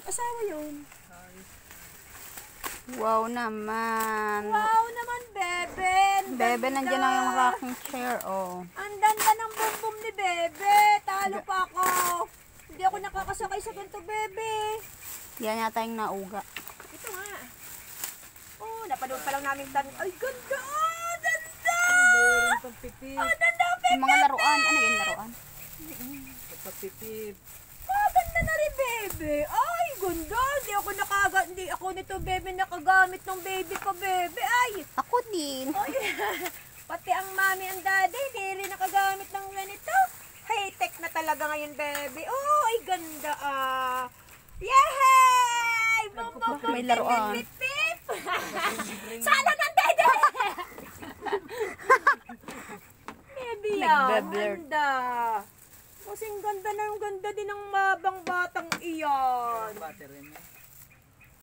Asawa yun. Wow naman. Wow naman, Bebe. Bebe, nandiyan na yung rocking chair, oh. Ang ganda ng bumbum ni Bebe. Talo pa ako. Hindi ako nakakasakay sa ganito, Bebe. Yan yata yung nauga. Ito nga. Oh, napanood pa lang namin tan. Ay, ganda! Oh, ganda! Oh, ganda, Bebe! Yung mga laruan. Ano yung laruan? Pagpipip. Oh, ganda na rin, Bebe. Ay, ganda. Hindi ako nito, Bebe, nakagamit ng baby ko, Bebe. Ay! Ako din. Ay, pati ang mami and daddy, hindi rin nakagamit ng ganito. High-tech na talaga ngayon, Bebe. Oh, ay ganda ah. Yay! Bum, bum, bum, May laruan. pip, pip, pip. Sana ng dede! Bebe ah, Nagbe-blur. ganda. Kasing ganda na yung ganda din ng mabang batang iyan. Battery.